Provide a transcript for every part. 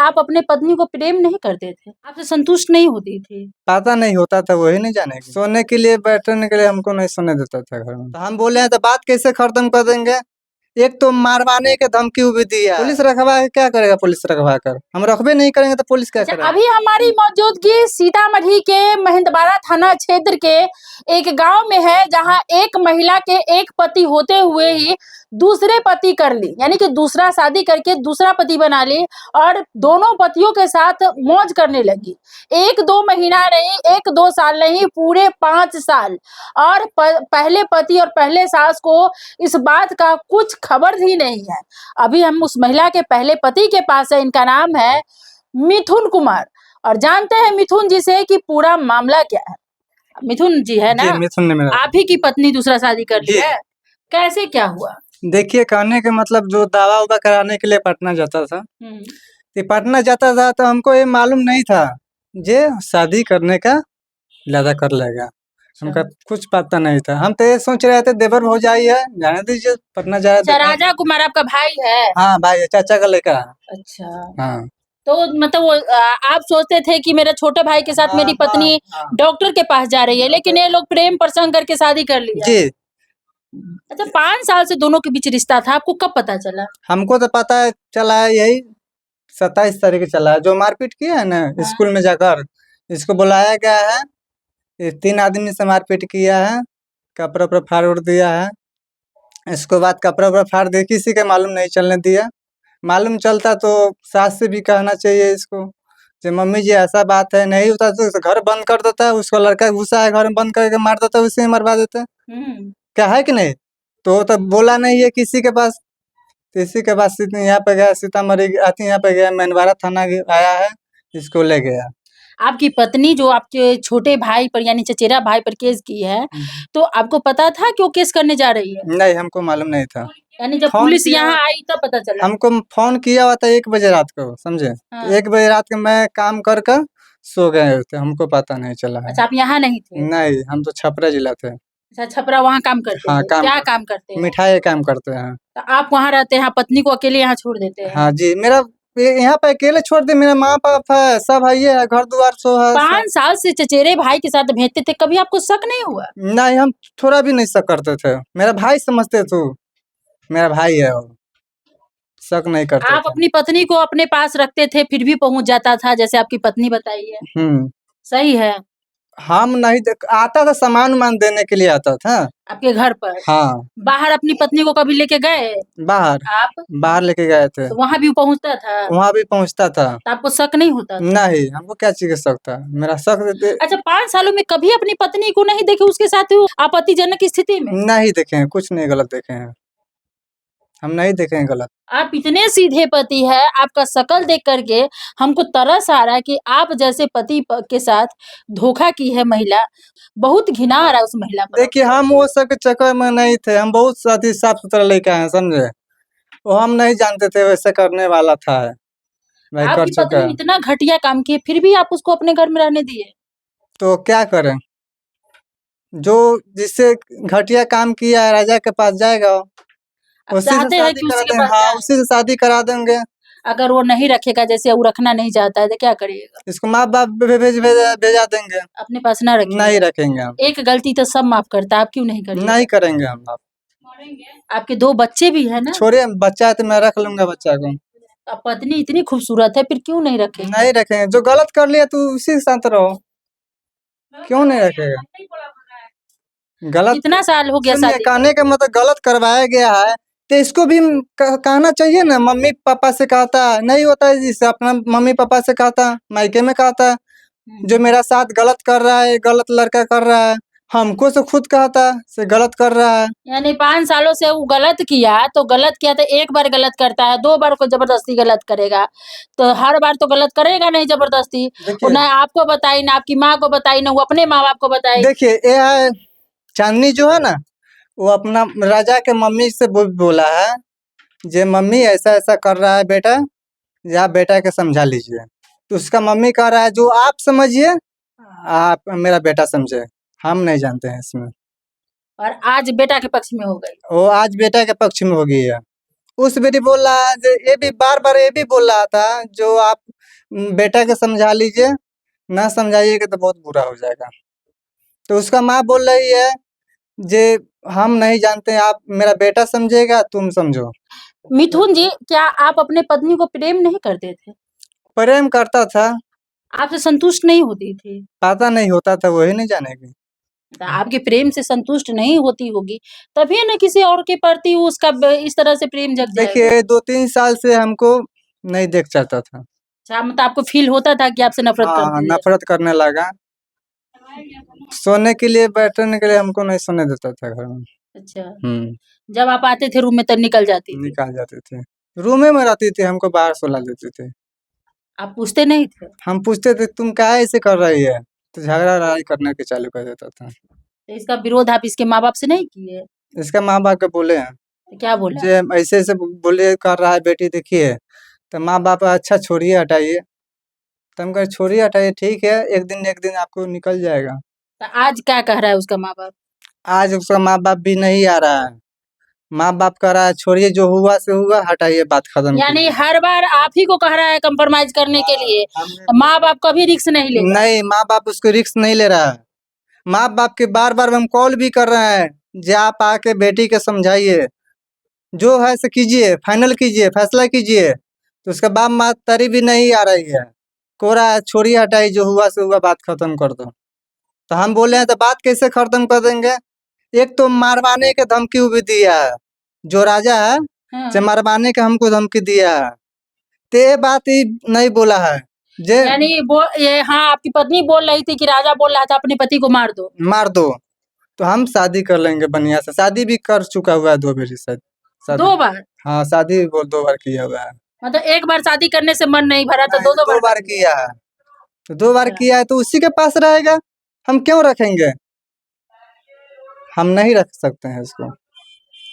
आप अपने पत्नी को प्रेम नहीं करते थे? आपसे संतुष्ट नहीं होती थी? पता नहीं होता था, वही नहीं जाने सोने के लिए बैठने के लिए हमको नहीं सोने देता था घर में। तो हम बोले हैं तो बात कैसे खत्म कर देंगे। एक तो मारवाने के धमकी भी दिया। पुलिस रखवा के क्या करेगा? पुलिस रखवा कर हम रखबे नहीं करेंगे तो पुलिस क्या अच्छा, करेगा? अभी हमारी मौजूदगी सीतामढ़ी के महेंद्रवाड़ा थाना क्षेत्र के एक गांव में है, जहां एक महिला के एक पति होते हुए ही दूसरे पति कर ली, यानी कि दूसरा शादी करके दूसरा पति बना ली और दोनों पतियों के साथ मौज करने लगी। 1-2 महीना नहीं, 1-2 साल नहीं, पूरे 5 साल। और पहले पति और पहले सास को इस बात का कुछ खबर ही नहीं है। अभी हम उस महिला के पहले पति के पास है, इनका नाम है मिथुन कुमार, और जानते हैं मिथुन जी से कि पूरा मामला क्या है। मिथुन जी है ना? जी, मिथुन ने मेरा आप ही की पत्नी दूसरा शादी कर ली है? कैसे क्या हुआ? देखिए, कहने के मतलब जो दावा उवा कराने के लिए पटना जाता था, ये पटना जाता था तो हमको ये मालूम नहीं था जे शादी करने का इरादा कर लेगा। हमका कुछ पता नहीं था। हम तो ये सोच रहे थे देवर हो जाई है, जाने दीजिए पटना जाए। अच्छा, राजा कुमार आपका भाई है? हाँ भाई है, चाचा का लड़का है। अच्छा, हाँ तो मतलब वो आप सोचते थे कि मेरे छोटे भाई के साथ मेरी पत्नी डॉक्टर के पास जा रही है, लेकिन ये लोग प्रेम प्रसंग करके शादी कर लिया। जी। अच्छा, 5 साल से दोनों के बीच रिश्ता था, आपको कब पता चला? हमको तो पता है चला है यही 27 तारीख चला है, जो मारपीट किया है ना स्कूल में जाकर, इसको बुलाया गया है। ये 3 आदमी से मारपीट किया है, कपड़ा उपड़ा फाड़ उड़ दिया है। इसके बाद कपड़ा उपड़ा फाड़ दिया, किसी के मालूम नहीं चलने दिया। मालूम चलता तो सास से भी कहना चाहिए इसको, जो मम्मी जी ऐसा बात है, नहीं होता तो घर बंद कर देता है। उसको लड़का घुसा है घर में, बंद करके मार देता है, उसे ही मरवा देता है। क्या है कि नहीं? तो वो तो बोला नहीं है किसी के पास। तो इसी के बाद यहाँ पे गया, सीतामढ़ी यहाँ पे गया, महेंद्रवाड़ा थाना आया है, इसको ले गया। आपकी पत्नी जो आपके छोटे भाई पर यानी चचेरा भाई पर केस की है, तो आपको पता था कि वो केस करने जा रही है? नहीं, हमको मालूम नहीं था। यानी जब फोन पुलिस किया यहाँ आई तब पता चला? हमको फोन किया हुआ था 1 बजे रात को, समझे? हाँ। 1 बजे रात को मैं काम कर कर सो गए थे, हमको पता नहीं चला है। अच्छा, आप यहाँ नहीं थे? नहीं, हम तो छपरा जिला थे। अच्छा, छपरा वहाँ काम करते हाँ, थे? क्या काम करते हैं? मिठाई का काम करते हैं। तो आप वहाँ रहते हैं, पत्नी को अकेले यहाँ छोड़ देते हैं? हाँ जी, मेरा यहाँ पे अकेले छोड़ दे, मेरा माँ बाप है, सब है, ये है, घर द्वार सो है। 5 साल से चचेरे भाई के साथ भेजते थे, कभी आपको शक नहीं हुआ? नहीं, हम थोड़ा भी नहीं शक करते थे, मेरा भाई समझते थे, मेरा भाई है वो, शक नहीं करते आप थे। अपनी पत्नी को अपने पास रखते थे, फिर भी पहुँच जाता था, जैसे आपकी पत्नी बताई है। सही है? हम नहीं आता था, सामान उमान देने के लिए आता था आपके घर पर? हाँ। बाहर अपनी पत्नी को कभी लेके गए बाहर लेके गए थे, तो वहाँ भी पहुँचता था? वहाँ भी पहुँचता था। तो आपको शक नहीं होता था? नहीं, हमको क्या चीज का शक था, मेरा शक अच्छा, 5 सालों में कभी अपनी पत्नी को नहीं देखे उसके साथ आपत्तिजनक स्थिति में? नहीं देखे हैं, कुछ नहीं गलत देखे हैं, हम नहीं देखे हैं गलत। आप इतने सीधे पति है, आपका शकल देख करके हमको तरस आ रहा है कि आप जैसे पति के साथ धोखा की है महिला। बहुत घिना आ रहा है उस महिला पर। देखिए, हम वो सब के चक्कर में नहीं थे, हम बहुत साथी साफ सुथरा लड़का है, समझे? वो हम नहीं जानते थे वैसे करने वाला था, भाई कर आपकी चुका पत्नी है। इतना घटिया काम किए, फिर भी आप उसको अपने घर में रहने दिए? तो क्या करें, जो जिससे घटिया काम किया है राजा के पास जाएगा, आप उसी से चाहते हैं शादी कि करा उसी के देंगे। पास हाँ, जाए? उसी से शादी करा देंगे। अगर वो नहीं रखेगा, जैसे वो रखना नहीं चाहता है, तो क्या करिएगा? इसको माँ बाप भेजा देंगे। अपने पास ना रखिएगा? नहीं रखेंगे हम। एक गलती तो सब माफ करता है, आप क्यों नहीं करिएगा? नहीं करेंगे हम आप। आपके 2 बच्चे भी है ना? छोड़िए, बच्चा है तो मैं रख लूंगा बच्चा को। अब पत्नी इतनी खूबसूरत है, फिर क्यों नहीं रखेंगे? नहीं रखेंगे, जो गलत कर लिया तू उसी के साथ रहो, क्यों नहीं रखेगा? गलत कितना साल हो गया सुनिए, शादी? कहने का मतलब गलत करवाया गया है तो इसको भी कहना चाहिए ना। मम्मी पापा से कहता नहीं होता है, जिससे अपना मम्मी पापा से कहता, मायके में कहता जो मेरा साथ गलत कर रहा है, गलत लड़का कर रहा है, हमको तो खुद कहता से गलत कर रहा है। यानी 5 सालों से वो गलत किया तो एक बार गलत करता है, 2 बार को जबरदस्ती गलत करेगा, तो हर बार तो गलत करेगा नहीं जबरदस्ती। वो ना आपको बताई, ना आपकी माँ को बताई, ना वो अपने माँ बाप को बताई। देखिए, ये है चांदनी जो है ना, वो अपना राजा के मम्मी से बोला है, जे मम्मी ऐसा ऐसा कर रहा है बेटा, या बेटा के समझा लीजिए। तो उसका मम्मी कह रहा है जो आप समझिए, आप मेरा बेटा समझे, हम नहीं जानते हैं इसमें। और आज बेटा के पक्ष में हो गई? वो आज बेटा के पक्ष में हो गई है। उस बेटी बोल रहा है, ये भी बार बार ये भी बोल रहा था जो आप बेटा के समझा लीजिए, ना समझाइएगा तो बहुत बुरा हो जाएगा। तो उसका माँ बोल रही है जे हम नहीं जानते, आप मेरा बेटा समझेगा, तुम समझो। मिथुन जी, क्या आप अपने पत्नी को प्रेम नहीं करते थे? प्रेम करता था, आपसे संतुष्ट नहीं होती थी? पता नहीं होता था, वही नहीं जानेगी। तो आपके प्रेम से संतुष्ट नहीं होती होगी, तभी ना किसी और के प्रति उसका इस तरह से प्रेम जग जाएगा। देखिए 2-3 साल से हमको नहीं देख चाहता था। अच्छा, मतलब आपको फील होता था कि आपसे नफरत हाँ, करती है? नफरत करने लगा। सोने के लिए, बैठने के लिए हमको नहीं सोने देता था घर में। अच्छा, जब आप आते थे रूम में तब निकल जाती थी? निकाल जाते थे। रूमे में रहती थी, हमको बाहर सुला देते थे। आप पूछते नहीं थे? हम पूछते थे तुम काहे ऐसे कर रही है? तो झगड़ा लड़ाई करने के चालू कर देता था। तो इसका विरोध आप इसके माँ-बाप से नहीं किए? इसका माँ-बाप के बोले हैं, तो क्या बोला? जे ऐसे-ऐसे बोले कर रहा है बेटी देखिए, तो माँ-बाप अच्छा छोड़िए हटाइए। तो हम कहे छोड़िए हटाइए, ठीक है, एक दिन आपको निकल जाएगा। तो आज क्या कह रहा है उसका माँ-बाप? आज उसका माँ-बाप भी नहीं आ रहा है। माँ-बाप कह रहा है छोड़िए, जो हुआ सो हुआ, हटाइए, बात खत्म यानी कीजिए। हर बार आप ही को कह रहा है कंप्रोमाइज करने के लिए, माँ-बाप कभी रिस्क नहीं लेगा? नहीं, माँ-बाप उसको रिस्क नहीं ले रहा है। माँ-बाप के बार-बार हम कॉल भी कर रहे हैं, जे आप आके बेटी के समझाइए, जो है सो कीजिए, फाइनल कीजिए, फैसला कीजिए। तो उसका बाप माँ तरी भी नहीं आ रही है। कह रहा है छोड़िए हटाइए, जो हुआ सो हुआ, बात खत्म कर दो। तो हम बोले हैं तो बात कैसे खत्म कर देंगे? एक तो मारवाने के धमकी भी दिया है, जो राजा है से हाँ। मारवाने के हमको धमकी दिया है। तो ये बात ही नहीं बोला है जे यानी वो ये हाँ, आपकी पत्नी बोल रही थी कि राजा बोल रहा था अपने पति को मार दो। मार दो, तो हम शादी कर लेंगे बढ़िया से। शादी भी कर चुका हुआ है 2 बारी शायद। शादी 2 बार? हाँ, शादी भी 2 बार किया हुआ है। मतलब एक बार शादी करने से मन नहीं भरा तो नहीं, 2-2 2 बार बार कर लिया? किया है। तो 2 बार अच्छा। किया है तो उसी के पास रहेगा, हम क्यों रखेंगे? हम नहीं रख सकते हैं इसको।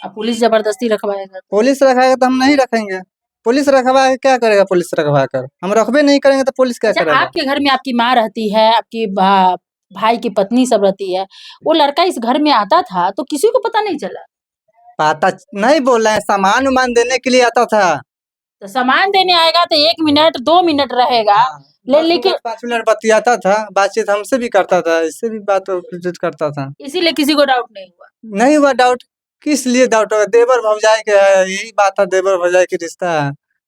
अब पुलिस जबरदस्ती रखवाएगा तो? पुलिस रखाएगा तो हम नहीं रखेंगे। पुलिस रखवा के क्या करेगा पुलिस रखवा कर? हम रखबे नहीं करेंगे तो पुलिस क्या अच्छा, करेगा? आपके घर में आपकी माँ रहती है, आपकी भाई की पत्नी सब रहती है, वो लड़का इस घर में आता था तो किसी को पता नहीं चला? पता नहीं बोल रहे हैं, सामान-उमान देने के लिए आता था। तो सामान देने आएगा तो 1 मिनट 2 मिनट रहेगा, लेकिन 5 मिनट बतियाता था, बातचीत हमसे भी करता था, इससे भी बातचीत करता था। इसीलिए किसी को डाउट नहीं हुआ? नहीं हुआ डाउट, किस लिए डाउट होगा? देवर भौजाई के है, यही बात है, देवर भौजाई की रिश्ता है।